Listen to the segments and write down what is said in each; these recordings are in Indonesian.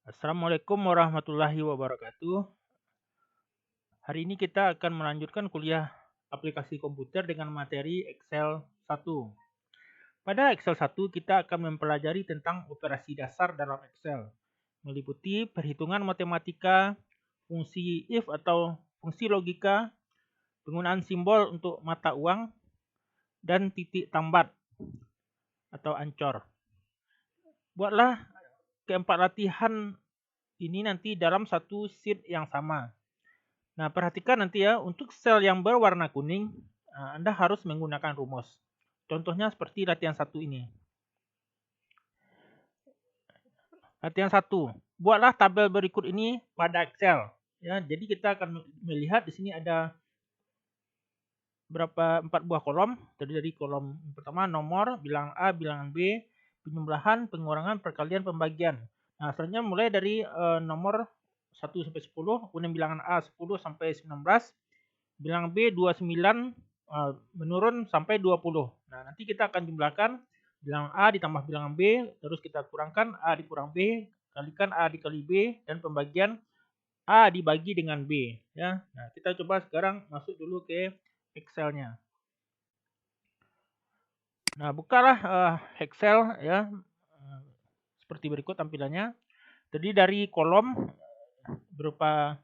Assalamualaikum warahmatullahi wabarakatuh. Hari ini kita akan melanjutkan kuliah aplikasi komputer dengan materi Excel 1. Pada Excel 1 kita akan mempelajari tentang operasi dasar dalam Excel, meliputi perhitungan matematika, fungsi if atau fungsi logika, penggunaan simbol untuk mata uang, dan titik tambat atau ancor. Buatlah keempat latihan ini nanti dalam satu sheet yang sama. Nah, perhatikan nanti ya, untuk sel yang berwarna kuning, Anda harus menggunakan rumus. Contohnya seperti latihan 1 ini. Latihan 1, buatlah tabel berikut ini pada Excel. Ya, jadi kita akan melihat di sini ada berapa 4 buah kolom. Terdiri dari kolom pertama nomor, bilangan A, bilangan B, penjumlahan, pengurangan, perkalian, pembagian. Nah, selanjutnya mulai dari nomor 1 sampai 10, kemudian bilangan A 10 sampai 19, bilangan B 29 menurun sampai 20. Nah, nanti kita akan jumlahkan bilangan A ditambah bilangan B, terus kita kurangkan A dikurang B, kalikan A dikali B, dan pembagian A dibagi dengan B. Ya. Nah, kita coba sekarang masuk dulu ke Excel-nya. Nah, bukalah Excel ya, seperti berikut tampilannya. Jadi dari kolom berupa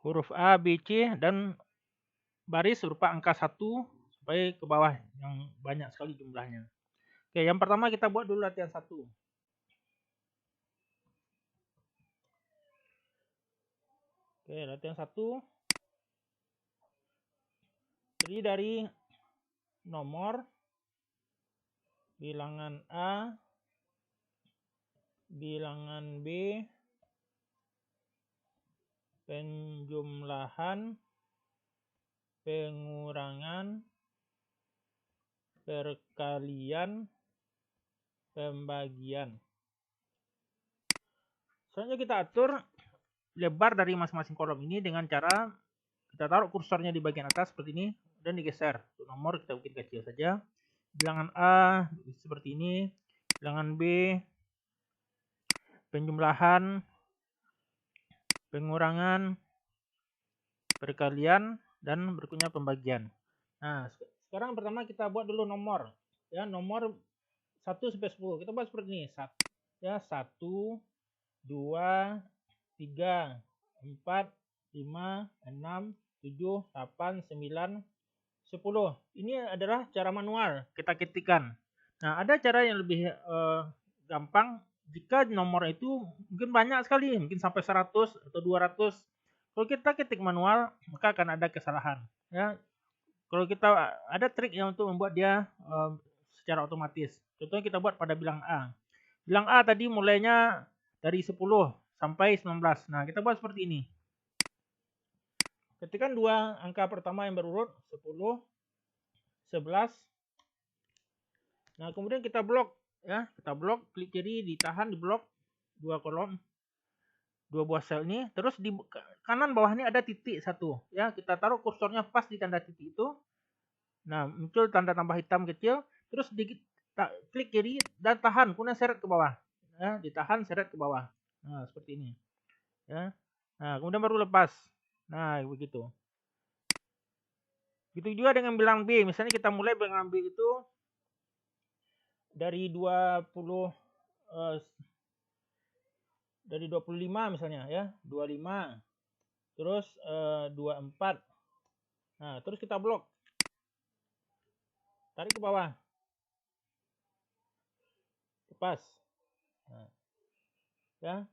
huruf A, B, C, dan baris berupa angka 1 sampai ke bawah yang banyak sekali jumlahnya. Oke, yang pertama kita buat dulu latihan 1. Oke, latihan 1 terdiri dari nomor, bilangan A, bilangan B, penjumlahan, pengurangan, perkalian, pembagian. Selanjutnya kita atur lebar dari masing-masing kolom ini dengan cara kita taruh kursornya di bagian atas seperti ini dan digeser. Untuk nomor kita bikin kecil saja. Bilangan A seperti ini, bilangan B, penjumlahan, pengurangan, perkalian, dan berikutnya pembagian. Nah, sekarang pertama kita buat dulu nomor. Ya, nomor 1 sampai 10. Kita buat seperti ini. Ya, 1, 2, 3, 4, 5, 6, 7, 8, 9, 10. Ini adalah cara manual kita ketikkan. Nah, ada cara yang lebih gampang jika nomor itu mungkin banyak sekali, mungkin sampai 100 atau 200. Kalau kita ketik manual, maka akan ada kesalahan. Ya, kalau kita ada trik yang untuk membuat dia secara otomatis. Contohnya kita buat pada bilang A. Bilang A tadi mulainya dari 10 sampai 19. Nah, kita buat seperti ini. Ketikkan dua angka pertama yang berurut 10, 11. Nah, kemudian kita blok ya, kita blok, klik kiri, ditahan, di blok dua kolom, dua buah sel ini. Terus di kanan bawah ini ada titik satu ya, kita taruh kursornya pas di tanda titik itu. Nah, muncul tanda tambah hitam kecil, terus klik kiri dan tahan, kemudian seret ke bawah. Ya, ditahan, seret ke bawah. Nah, seperti ini. Ya. Nah, kemudian baru lepas. Nah, begitu. Begitu juga dengan bilangan B. Misalnya kita mulai bilangan B itu dari 20 dari 25 misalnya ya, 25. Terus 24. Nah, terus kita blok. Tarik ke bawah. Lepas. Nah, ya.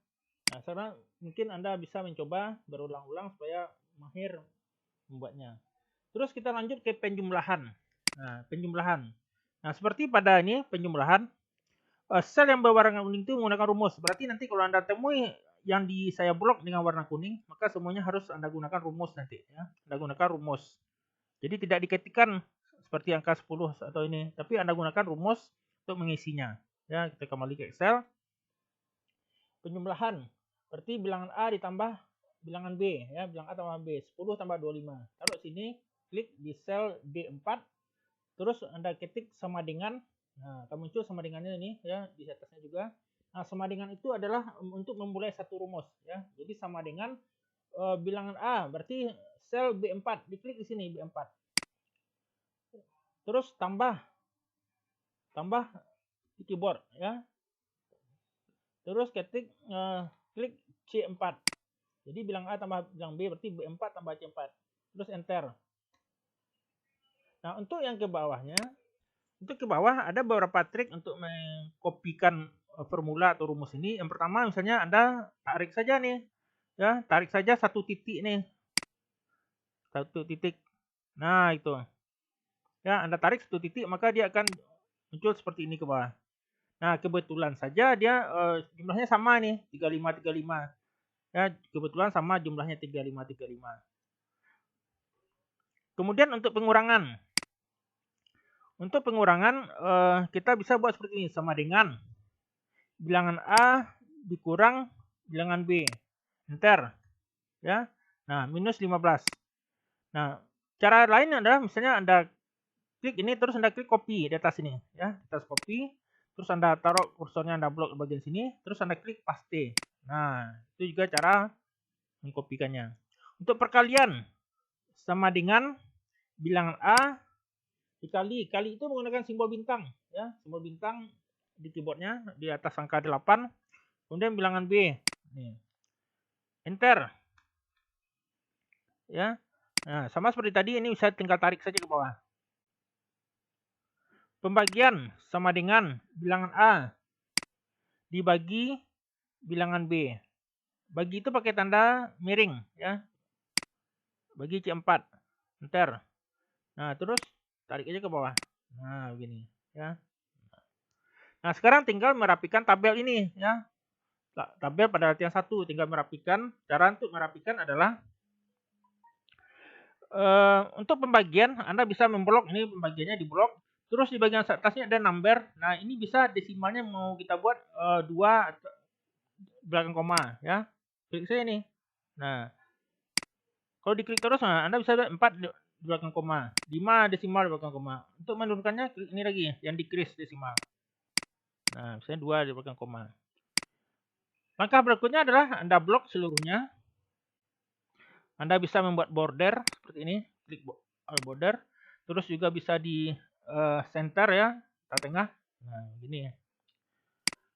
Nah, sekarang mungkin Anda bisa mencoba berulang-ulang supaya mahir membuatnya. Terus kita lanjut ke penjumlahan. Nah, penjumlahan. Nah, seperti pada ini penjumlahan, sel yang berwarna kuning itu menggunakan rumus. Berarti nanti kalau Anda temui yang saya blok dengan warna kuning, maka semuanya harus Anda gunakan rumus nanti. Ya. Anda gunakan rumus. Jadi tidak diketikkan seperti angka 10 atau ini, tapi Anda gunakan rumus untuk mengisinya. Ya, kita kembali ke Excel. Penjumlahan. Berarti bilangan A ditambah bilangan B. Ya, bilangan A tambah B. 10 tambah 25. Taruh sini, klik di sel D4. Terus Anda ketik sama dengan, nah, akan muncul sama dengannya ini ya, di atasnya juga. Nah, sama dengan itu adalah untuk memulai satu rumus ya. Jadi sama dengan bilangan A, berarti sel B4, diklik di sini B4. Terus tambah di keyboard ya. Terus klik C4. Jadi bilang A tambah bilang B berarti B4 tambah C4. Terus enter. Nah, untuk yang ke bawahnya, untuk ke bawah ada beberapa trik untuk mengkopikan formula atau rumus ini. Yang pertama misalnya Anda tarik saja nih. Ya, tarik saja satu titik nih. Satu titik. Nah, itu. Ya, Anda tarik satu titik maka dia akan muncul seperti ini ke bawah. Nah, kebetulan saja dia jumlahnya sama nih, 3535. Ya, kebetulan sama jumlahnya 3535. Kemudian untuk pengurangan. Untuk pengurangan kita bisa buat seperti ini, sama dengan bilangan A dikurang bilangan B. Enter. Ya. Nah, minus 15. Nah, cara lain adalah misalnya Anda klik ini terus Anda klik copy di atas ini ya, di atas copy, terus Anda taruh kursornya Anda blok di bagian sini, terus Anda klik paste. Nah, itu juga cara mengkopikannya. Untuk perkalian sama dengan bilangan A dikali itu menggunakan simbol bintang ya, simbol bintang di keyboardnya di atas angka 8, kemudian bilangan B. Nih. Enter. Ya. Nah, sama seperti tadi ini bisa tinggal tarik saja ke bawah. Pembagian sama dengan bilangan A dibagi bilangan B. Bagi itu pakai tanda miring ya. Bagi C4. Enter. Nah, terus tarik aja ke bawah. Nah, begini ya. Nah, sekarang tinggal merapikan tabel ini ya. Tabel pada latihan 1 tinggal merapikan. Cara untuk merapikan adalah untuk pembagian Anda bisa memblok, ini pembagiannya di blok. Terus di bagian atasnya ada number. Nah, ini bisa desimalnya mau kita buat 2 belakang koma ya. Klik saja nih. Nah, kalau diklik terus nah, Anda bisa lihat 4 di belakang koma, 5 desimal di belakang koma. Untuk menurunkannya klik ini lagi yang decrease desimal. Nah, misalnya 2 di belakang koma. Langkah berikutnya adalah Anda blok seluruhnya. Anda bisa membuat border seperti ini, klik border. Terus juga bisa di center ya, tengah. Nah, gini ya.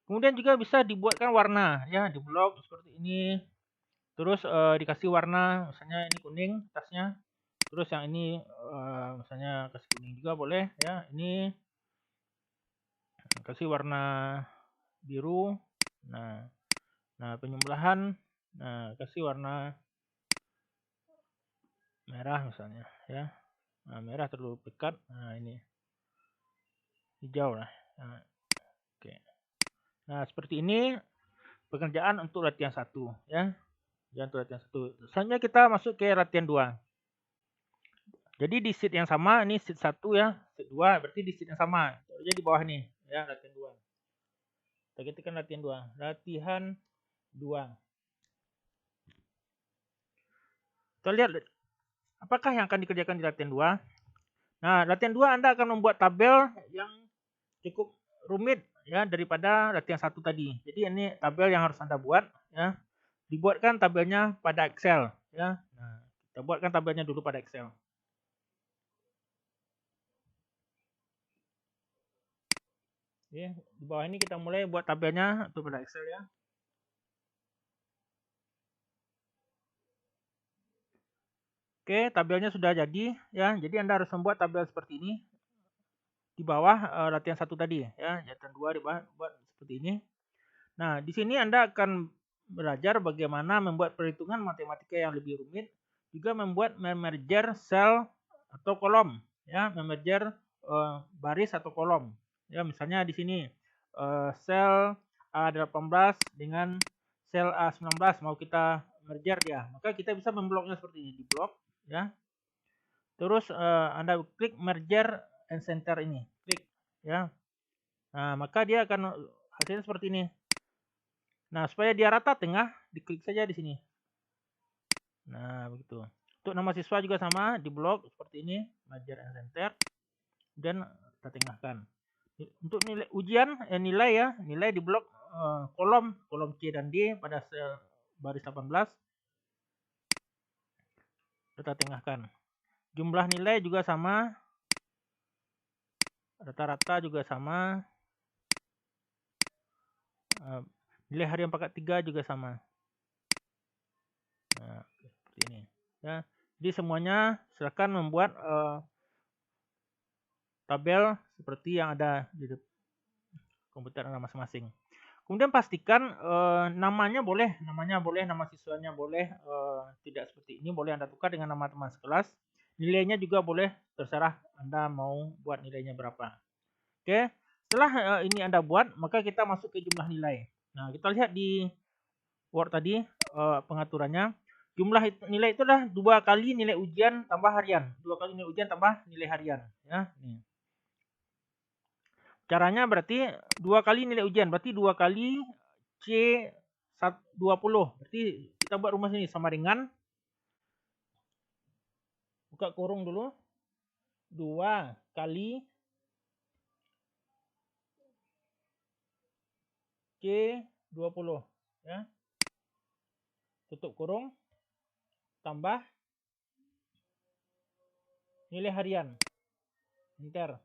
Kemudian juga bisa dibuatkan warna ya, di blok seperti ini. Terus dikasih warna, misalnya ini kuning atasnya. Terus yang ini misalnya kasih kuning juga boleh ya. Ini kasih warna biru. Nah, penyembelahan. Nah, kasih warna merah misalnya ya. Nah, merah terlalu pekat. Nah, ini hijau lah. Nah, oke. Nah, seperti ini pekerjaan untuk latihan 1 ya. Ya, untuk latihan 1. Selanjutnya kita masuk ke latihan 2. Jadi di sheet yang sama, ini sheet 1 ya, sheet 2 berarti di sheet yang sama. Jadi di bawah nih ya, latihan 2. Kita ketikkan latihan 2. Latihan 2. Kita lihat apakah yang akan dikerjakan di latihan 2. Nah, latihan 2 Anda akan membuat tabel yang cukup rumit ya daripada latihan 1 tadi. Jadi ini tabel yang harus Anda buat ya. Dibuatkan tabelnya pada Excel ya. Nah, kita buatkan tabelnya dulu pada Excel. Oke, di bawah ini kita mulai buat tabelnya untuk pada Excel ya. Oke, tabelnya sudah jadi ya. Jadi Anda harus membuat tabel seperti ini. Di bawah latihan 1 tadi ya. Latihan 2 di bawah buat seperti ini. Nah, di sini Anda akan belajar bagaimana membuat perhitungan matematika yang lebih rumit, juga membuat memerger sel atau kolom ya, memerger baris atau kolom. Ya, misalnya di sini sel A18 dengan sel A19 mau kita merger ya. Maka kita bisa membloknya seperti ini, di blok ya. Terus Anda klik merger and center ini, klik ya. Nah, maka dia akan hasilnya seperti ini. Nah, supaya dia rata tengah, diklik saja di sini. Nah, begitu. Untuk nama siswa juga sama, di blok seperti ini, merger and center, dan kita tengahkan. Untuk nilai ujian, nilai ya, nilai di blok kolom C dan D pada baris 18. Kita tengahkan. Jumlah nilai juga sama. Rata-rata juga sama. Nilai harian pangkat 3 juga sama. Nah, seperti ini. Ya. Jadi semuanya silakan membuat tabel seperti yang ada di komputer Anda masing-masing. Kemudian pastikan namanya boleh, nama siswanya boleh, tidak seperti ini, boleh Anda tukar dengan nama teman sekelas. Nilainya juga boleh, terserah Anda mau buat nilainya berapa. Oke, setelah ini Anda buat, maka kita masuk ke jumlah nilai. Nah, kita lihat di Word tadi pengaturannya. Jumlah nilai itu adalah 2 kali nilai ujian tambah harian. 2 kali nilai ujian tambah nilai harian. Ya, nih. Caranya berarti 2 kali nilai ujian. Berarti 2 kali C20. Berarti kita buat rumus ini sama dengan, buka kurung dulu, 2 kali C20. Ya. Tutup kurung. Tambah nilai harian. Enter.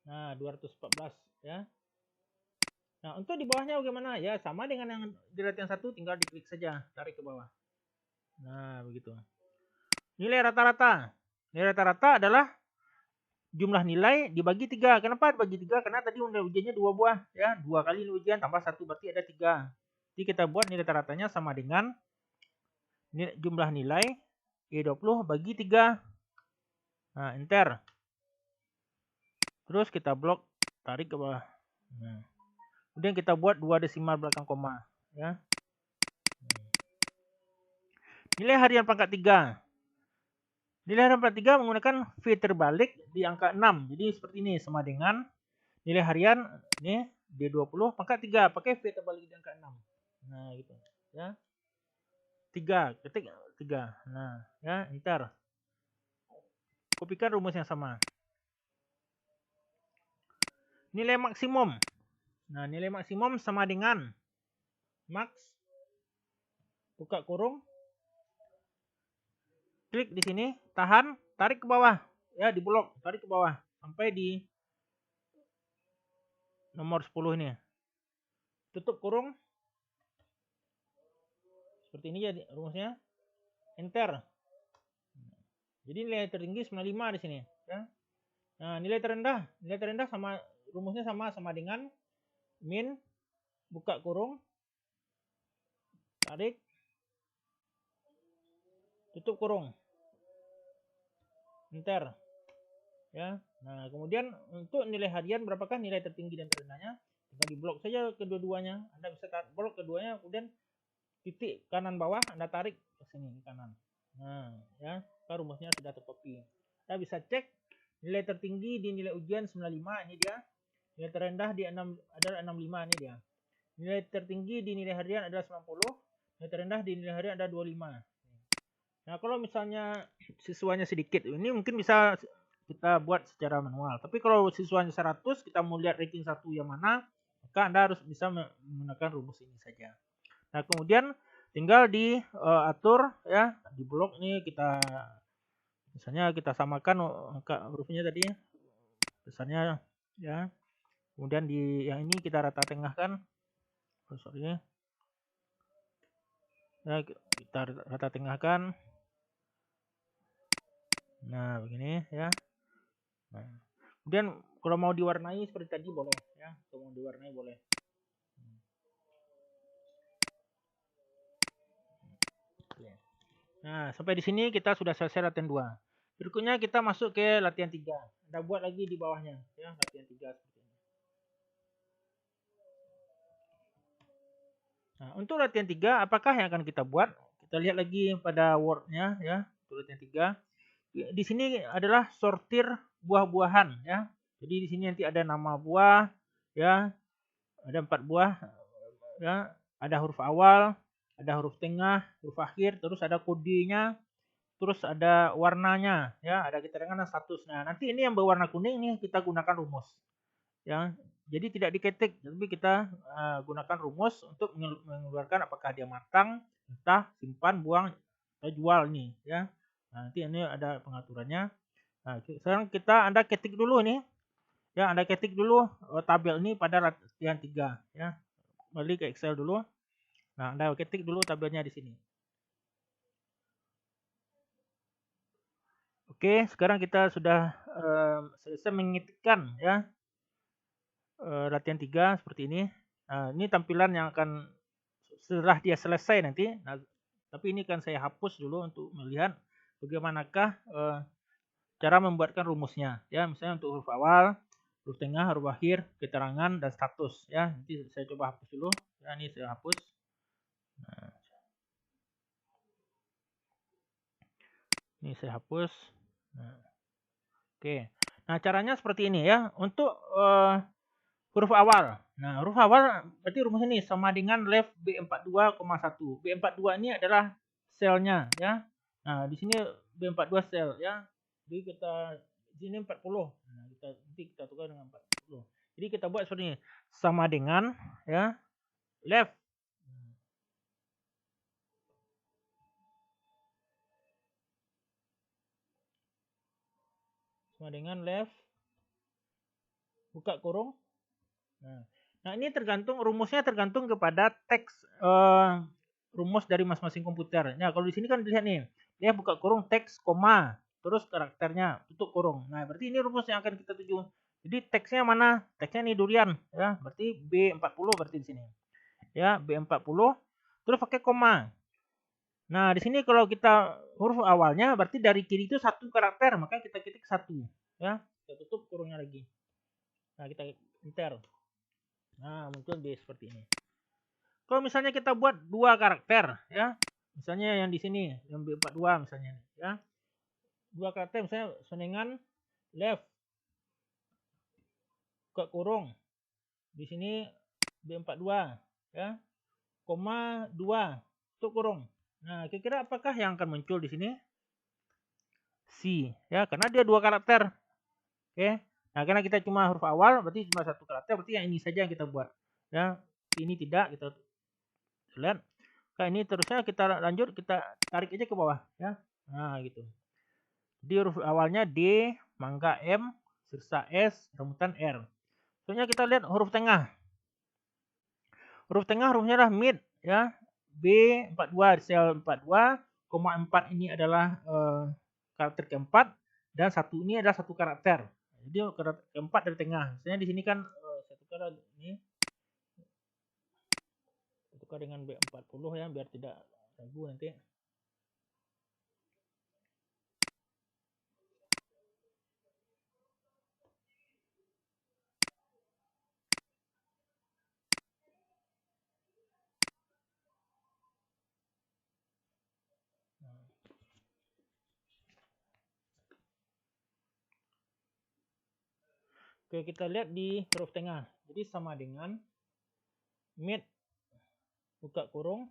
Nah, 214 ya. Nah, untuk di bawahnya bagaimana? Ya, sama dengan yang di latihan 1, tinggal diklik saja, tarik ke bawah. Nah, begitu. Nilai rata-rata. Nilai rata-rata adalah jumlah nilai dibagi 3. Kenapa dibagi 3? Karena tadi nilai ujiannya 2 buah, ya. 2 kali nilai ujian tambah 1 berarti ada 3. Jadi kita buat nilai rata-ratanya sama dengan jumlah nilai E20 bagi 3. Nah, enter. Terus kita blok, tarik ke bawah. Nah. Kemudian kita buat 2 desimal belakang koma. Ya. Nilai harian pangkat 3. Nilai harian pangkat 3 menggunakan V terbalik di angka 6. Jadi seperti ini, sama dengan nilai harian ini D20 pangkat 3. Pakai V terbalik di angka 6. Nah, gitu. Ya. 3, ketik 3. Nah, ya, enter. Kopikan rumus yang sama. Nilai maksimum. Nah, nilai maksimum sama dengan max, buka kurung, klik di sini, tahan, tarik ke bawah. Ya, di blok, tarik ke bawah sampai di nomor 10 ini. Tutup kurung. Seperti ini jadi rumusnya. Enter. Jadi nilai tertinggi 95 di sini, ya. Nah, nilai terendah sama rumusnya sama dengan min, buka kurung, tarik, tutup kurung, enter. Ya. Nah, kemudian untuk nilai harian berapakah nilai tertinggi dan terendahnya? Tinggal di blok saja kedua-duanya. Anda bisa blok keduanya, kemudian titik kanan bawah Anda tarik ke sini ke kanan. Nah, ya, rumusnya sudah tercopy. Anda bisa cek nilai tertinggi di nilai ujian 95, ini dia. Nilai terendah di 6 adalah 65, ini dia. Nilai tertinggi di nilai harian adalah 90, nilai terendah di nilai harian ada 25. Nah, kalau misalnya siswanya sedikit, ini mungkin bisa kita buat secara manual. Tapi kalau siswanya 100, kita mau lihat ranking 1 yang mana, maka Anda harus bisa menggunakan rumus ini saja. Nah, kemudian tinggal diatur ya, di blok ini kita misalnya kita samakan angka hurufnya tadi besarnya ya. Kemudian di yang ini kita rata tengahkan. Oh, sorry. Ya, kita rata tengahkan. Nah, begini ya. Nah, kemudian kalau mau diwarnai seperti tadi boleh ya. Kalau mau diwarnai boleh. Nah, sampai di sini kita sudah selesai latihan 2. Berikutnya kita masuk ke latihan 3. Anda buat lagi di bawahnya ya, latihan 3 seperti ini. Nah, untuk latihan 3 apakah yang akan kita buat? Kita lihat lagi pada Word-nya ya, untuk latihan 3. Di sini adalah sortir buah-buahan ya. Jadi di sini nanti ada nama buah ya. Ada 4 buah ya, ada huruf awal, ada huruf tengah, huruf akhir, terus ada kodenya, terus ada warnanya ya, ada keterangan status. Nah, nanti ini yang berwarna kuning ini kita gunakan rumus. Ya. jadi tidak diketik, tapi kita gunakan rumus untuk mengeluarkan apakah dia matang, entah simpan, buang, atau jual nih ya. Nah, nanti ini ada pengaturannya. Nah, sekarang Anda ketik dulu nih. Ya, Anda ketik dulu tabel ini pada latihan 3 ya. Kembali ke Excel dulu. Nah, Anda ketik dulu tabelnya di sini. Oke, sekarang kita sudah selesai mengetikkan ya latihan 3 seperti ini. Nah, ini tampilan yang akan setelah dia selesai nanti. Nah, tapi ini kan saya hapus dulu untuk melihat bagaimanakah cara membuatkan rumusnya. Ya, misalnya untuk huruf awal, huruf tengah, huruf akhir, keterangan, dan status. Ya, nanti saya coba hapus dulu. Ya, ini saya hapus. Nah, ini saya hapus. Nah, oke. Nah, caranya seperti ini ya. Untuk huruf awal. Nah, huruf awal berarti rumus ini sama dengan left B42,1. B42 ini adalah selnya ya. Nah, di sini B42 sel ya. Jadi kita di sini 40. Nah, nanti kita tukar dengan 40. Jadi kita buat seperti ini. Sama dengan ya left. Sama dengan left buka kurung. Nah, ini tergantung rumusnya tergantung kepada teks rumus dari masing-masing komputer. Nah, kalau di sini kan dilihat nih, dia buka kurung teks koma, terus karakternya tutup kurung. Nah, berarti ini rumus yang akan kita tuju. Jadi teksnya mana? Teksnya nih durian ya, berarti B40 berarti di sini. Ya, B40 terus pakai koma. Nah, di sini kalau kita huruf awalnya berarti dari kiri itu satu karakter, maka kita ketik satu ya. Kita tutup kurungnya lagi. Nah, kita enter. Nah, muncul B seperti ini. Kalau misalnya kita buat dua karakter ya, misalnya yang di sini yang B42 misalnya ya, dua karakter misalnya senengan left buka kurung, di sini B42 ya, koma 2 tutup kurung. Nah, kira-kira apakah yang akan muncul di sini? C ya, karena dia dua karakter. Oke. Nah, karena kita cuma huruf awal berarti cuma satu karakter, berarti yang ini saja yang kita buat ya. Ini tidak kita lihat. Nah, ini terusnya kita lanjut, kita tarik aja ke bawah ya. Nah, gitu. Jadi huruf awalnya D, mangga M, sirsa S, rambutan R. Selanjutnya kita lihat huruf tengah. Huruf tengah hurufnya adalah mid ya. B42 sel 42, koma 4 ini adalah karakter keempat dan satu ini adalah satu karakter. Jadi karakter keempat dari tengah. Misalnya di sini kan saya tukar ini. Tukar dengan B40 ya biar tidak ragu nanti. Oke, kita lihat di huruf tengah. Jadi sama dengan mid buka kurung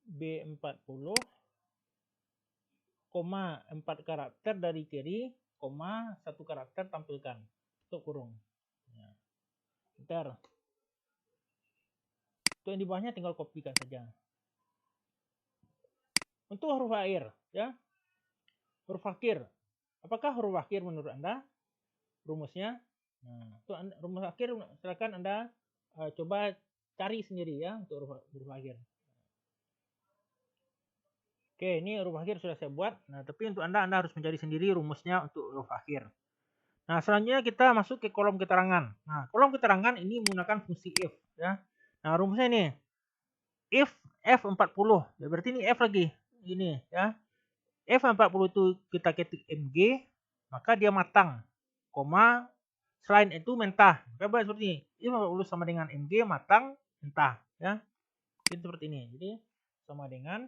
B40 koma 4 karakter dari kiri koma 1 karakter tampilkan tutup kurung. Nah, enter. Untuk yang di bawahnya tinggal kopikan saja. Untuk huruf akhir ya. Huruf akhir. Apakah huruf akhir menurut Anda? Rumusnya. Nah, untuk rumus akhir silakan Anda coba cari sendiri ya untuk huruf akhir. Oke, ini huruf akhir sudah saya buat. Nah, tapi untuk Anda harus mencari sendiri rumusnya untuk huruf akhir. Nah, selanjutnya kita masuk ke kolom keterangan. Nah, kolom keterangan ini menggunakan fungsi if ya. Nah, rumusnya ini if F40. Ya, berarti ini F lagi. Ini ya. F40 itu kita ketik MG, maka dia matang. Koma selain itu mentah. Maka buat seperti ini. If40 sama dengan MG matang mentah ya. Itu seperti ini. Jadi sama dengan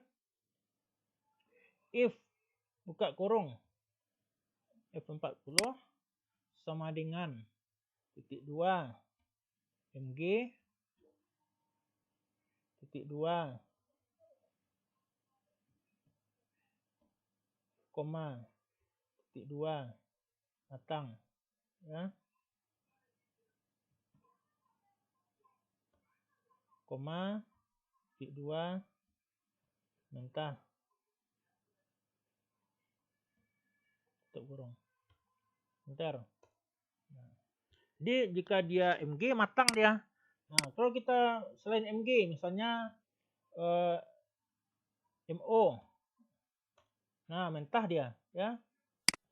if buka kurung F40 sama dengan titik 2 MG titik 2 koma titik 2 matang ya. koma, titik 2, mentah, tutup kurung. Enter. Nah, jadi jika dia MG matang dia. Nah, kalau kita selain MG misalnya MO. Nah, mentah dia ya.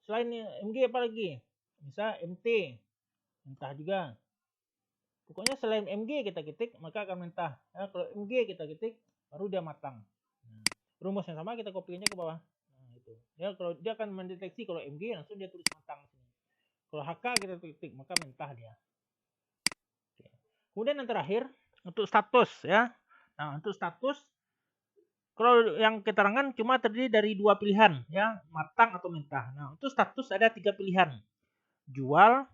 Selain MG apa lagi? Misal MT. Mentah juga. Pokoknya selain MG kita ketik maka akan mentah. Ya, kalau MG kita ketik baru dia matang. Nah, rumus yang sama kita copy aja ke bawah. Nah, itu. Ya, kalau dia akan mendeteksi kalau MG langsung dia tulis matang sini. Kalau HK kita ketik maka mentah dia. Oke. Kemudian yang terakhir untuk status ya. Nah, untuk status kalau yang keterangan cuma terdiri dari 2 pilihan ya, matang atau mentah. Nah, untuk status ada 3 pilihan. Jual,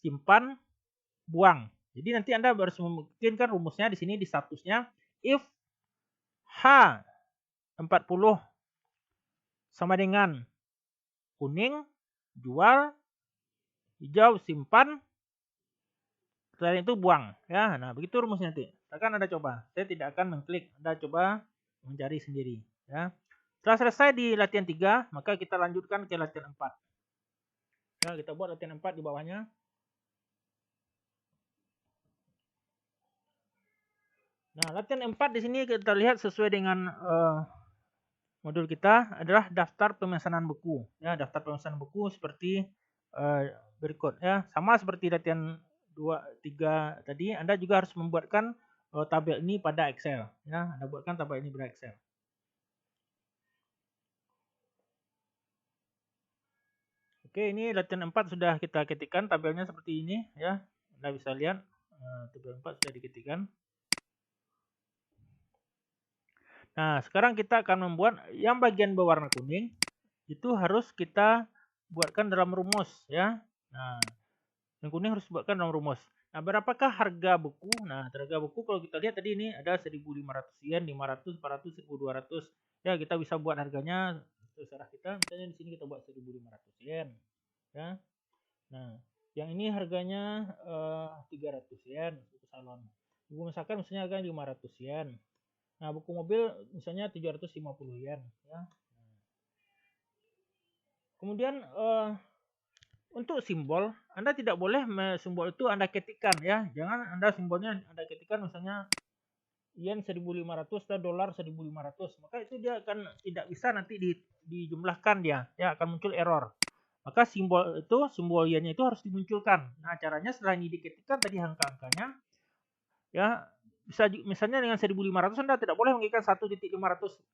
simpan, buang. Jadi nanti Anda harus memungkinkan rumusnya di sini di statusnya if H40 sama dengan kuning, jual, hijau, simpan, selain itu buang ya. Nah, begitu rumusnya nanti. Akan Anda coba. Saya tidak akan mengklik. Anda coba mencari sendiri ya. Setelah selesai di latihan 3, maka kita lanjutkan ke latihan 4. Ya, kita buat latihan 4 di bawahnya. Nah, latihan 4 di sini kita lihat sesuai dengan modul kita adalah daftar pemesanan buku. Ya, daftar pemesanan buku seperti berikut ya. Sama seperti latihan 2, 3 tadi, Anda juga harus membuatkan tabel ini pada Excel ya. Anda buatkan tabel ini pada Excel. Oke, ini latihan 4 sudah kita ketikkan tabelnya seperti ini ya. Anda bisa lihat tabel 4 sudah diketikkan. Nah, sekarang kita akan membuat yang bagian berwarna kuning itu harus kita buatkan dalam rumus ya. Nah, yang kuning harus dibuatkan dalam rumus. Nah, berapakah harga buku? Nah, harga buku kalau kita lihat tadi ini ada 1.500 yen, 500, 400, 1.200. Ya, kita bisa buat harganya terserah kita. Misalnya di sini kita buat 1.500 yen. Ya. Nah, yang ini harganya 300 yen buku salon. Buku masakan misalnya harganya 500 yen. Nah, buku mobil misalnya 750 yen ya. Kemudian untuk simbol, Anda tidak boleh simbol itu Anda ketikkan ya. Jangan Anda simbolnya Anda ketikkan misalnya yen 1.500 dan dolar 1.500. Maka itu dia akan tidak bisa nanti dijumlahkan dia. Ya, akan muncul error. Maka simbol itu, simbol yennya itu harus dimunculkan. Nah, caranya setelah ini diketikkan tadi angka-angkanya ya, bisa misalnya dengan 1.500 Anda tidak boleh mengikat 1.500,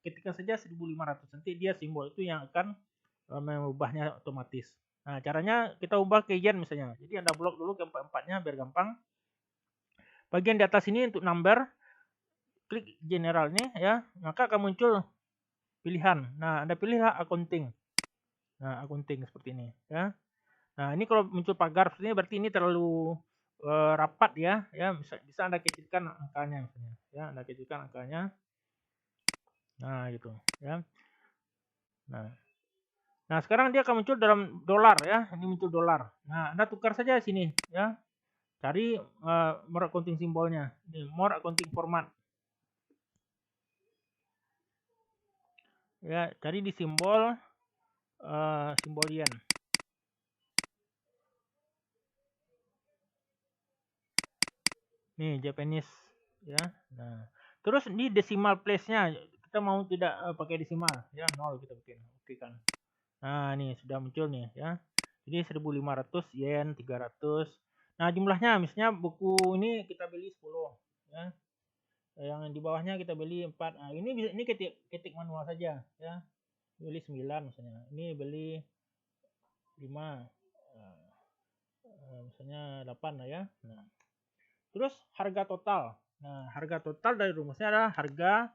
ketikkan saja 1.500. Nanti dia simbol itu yang akan mengubahnya otomatis. Nah, caranya kita ubah ke yen misalnya. Jadi Anda blok dulu ke empat-empatnya biar gampang. Bagian di atas ini untuk number, klik general ini ya, maka akan muncul pilihan. Nah, Anda pilihlah accounting. Nah, accounting seperti ini ya. Nah, ini kalau muncul pagar seperti ini berarti ini terlalu rapat ya. Ya, bisa Anda kecilkan angkanya misalnya. Ya, Anda kecilkan angkanya. Nah, gitu ya. Nah, sekarang dia akan muncul dalam dolar ya. Ini muncul dolar. Nah, Anda tukar saja sini ya. Cari more accounting simbolnya. Ini more accounting format. Ya, cari di simbol simbol yen. Nih, Japanese ya. Nah, terus di decimal place-nya kita mau tidak pakai decimal ya, 0 kita bikin. Oke kan. Nah, ini sudah muncul nih ya. Jadi 1.500 yen, 300. Nah, jumlahnya misalnya buku ini kita beli 10 ya. Yang di bawahnya kita beli 4. Nah, ini ketik manual saja ya. Beli 9 misalnya. Ini beli 5. Misalnya 8 lah ya. Nah, terus harga total. Nah, harga total dari rumusnya adalah harga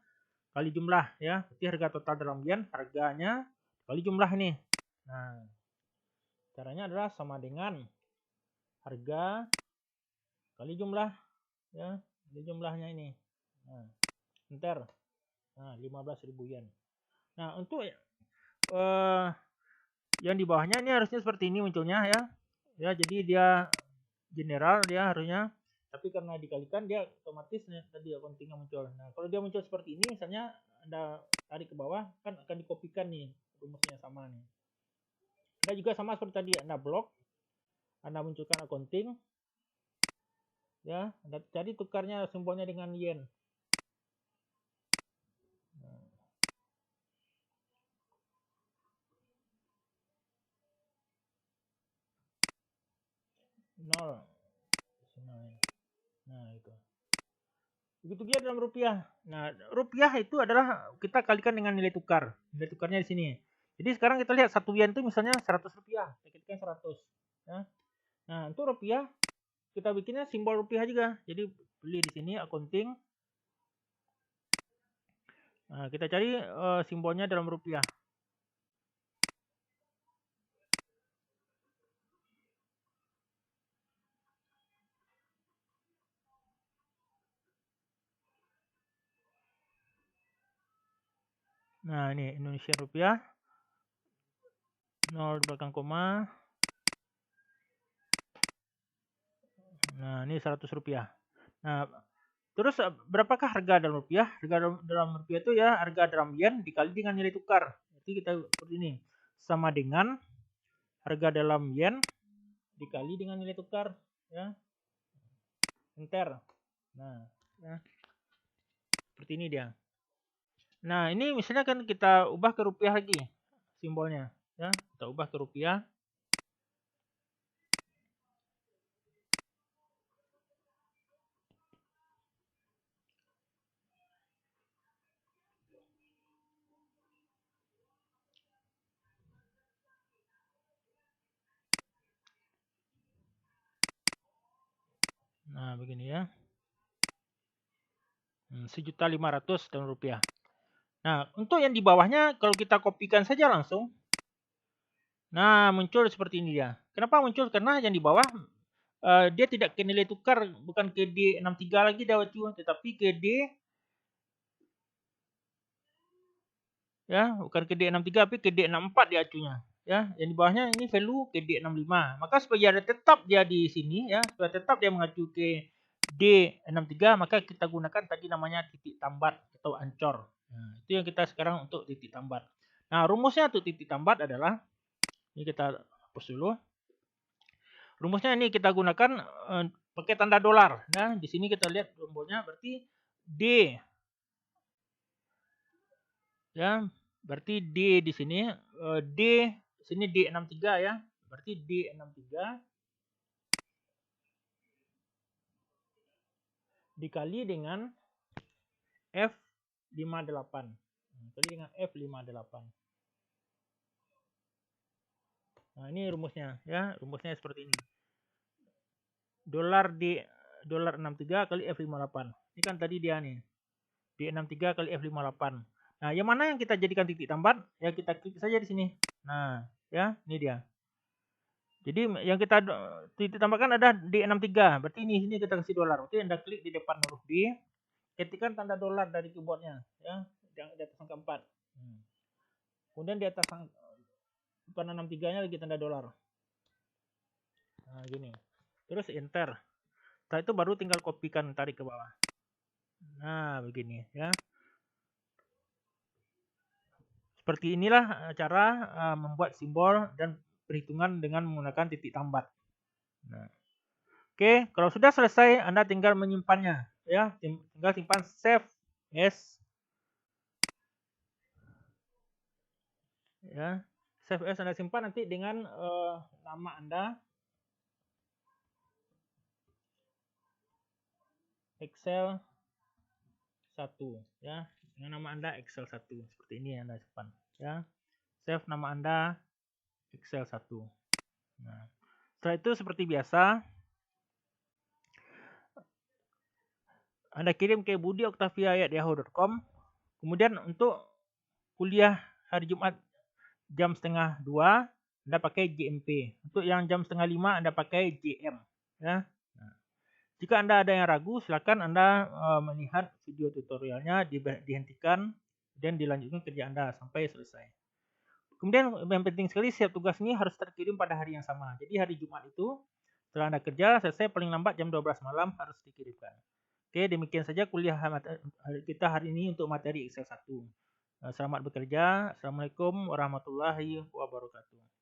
kali jumlah ya. Jadi harga total dalam yen, harganya kali jumlah ini. Nah, caranya adalah sama dengan harga kali jumlah ya, kali jumlahnya ini. Nah, enter. Nah, 15.000 yen. Nah, untuk yang di bawahnya ini harusnya seperti ini munculnya ya. Ya, jadi dia general dia harusnya. tapi karena dikalikan dia otomatis tadi accountingnya muncul. Nah, kalau dia muncul seperti ini, misalnya Anda tarik ke bawah, kan akan dikopikan nih rumusnya sama nih. Anda juga sama seperti tadi, Anda blok, Anda munculkan accounting, ya, Anda cari tukarnya simbolnya dengan yen. Nol. Nah, itu. Begitu dia dalam rupiah. Nah, rupiah itu adalah kita kalikan dengan nilai tukar. Nilai tukarnya di sini. Jadi sekarang kita lihat 1 yen itu misalnya 100 rupiah. Kita ketikkan 100. Ya. Nah, untuk rupiah kita bikinnya simbol rupiah juga. Jadi beli di sini accounting. Nah, kita cari simbolnya dalam rupiah. Nah, ini Indonesia rupiah. 0 di belakang koma. Nah, ini 100 rupiah. Nah, terus berapakah harga dalam rupiah? Harga dalam rupiah itu ya harga dalam yen dikali dengan nilai tukar. Jadi kita seperti ini. Sama dengan harga dalam yen dikali dengan nilai tukar, ya. Enter. Nah, ya. Seperti ini dia. Nah, ini misalnya kan kita ubah ke rupiah lagi simbolnya, ya. Kita ubah ke rupiah. Nah, begini ya. 1.500.000 dalam rupiah. Nah, untuk yang di bawahnya kalau kita kopikan saja langsung. Nah, muncul seperti ini dia. Kenapa muncul? Karena yang di bawah dia tidak ke nilai tukar, bukan ke D63 lagi dawacu, tetapi ke D, ya, bukan ke D63 tapi ke D64 dia acunya. Ya, yang di bawahnya ini value ke D65. Maka supaya tetap dia di sini, ya, supaya tetap dia mengacu ke D63, maka kita gunakan tadi namanya titik tambat atau ancor. Nah, itu yang kita sekarang untuk titik tambat. Nah, rumusnya untuk titik tambat adalah, ini kita hapus dulu. Rumusnya ini kita gunakan pakai tanda dolar. Nah, di sini kita lihat simbolnya berarti D. Ya, berarti D di sini D sini D63 ya. Berarti D63 dikali dengan F58. Dikali dengan F58. Nah, ini rumusnya ya. Rumusnya seperti ini. Dolar D dolar 63 kali F58. Ini kan tadi dia nih. D63 kali F58. Nah, yang mana yang kita jadikan titik tambat? Ya kita klik saja di sini. Nah, ya, ini dia. Jadi yang kita titik tambahkan ada D63. Berarti ini kita kasih dolar. Berarti Anda klik di depan huruf D, ketikkan tanda dolar dari keyboardnya, ya, di atas angka 4. Kemudian di atas angka 63-nya lagi tanda dolar. Nah, gini. Terus enter. Setelah itu baru tinggal kopikan, tarik ke bawah. Nah, begini ya. Seperti inilah cara membuat simbol dan perhitungan dengan menggunakan titik tambat. Nah, oke, kalau sudah selesai, Anda tinggal menyimpannya, ya. Tinggal simpan save as, ya. Save as Anda simpan nanti dengan nama Anda, Excel 1, ya. Dengan nama Anda Excel 1 seperti ini Anda simpan, ya. Save nama Anda Excel 1. Nah, setelah itu seperti biasa Anda kirim ke budi.octavia@yahoo.com. Kemudian untuk kuliah hari Jumat jam setengah 2 Anda pakai JMP. Untuk yang jam setengah 5 Anda pakai JM, ya. Nah, jika Anda ada yang ragu, silakan Anda melihat video tutorialnya, dihentikan dan dilanjutkan kerja Anda sampai selesai. Kemudian yang penting sekali, setiap tugas ini harus terkirim pada hari yang sama. Jadi hari Jumat itu Setelah Anda kerja selesai paling lambat jam 12 malam harus dikirimkan. Oke, demikian saja kuliah kita hari ini untuk materi Excel 1. Selamat bekerja. Assalamualaikum warahmatullahi wabarakatuh.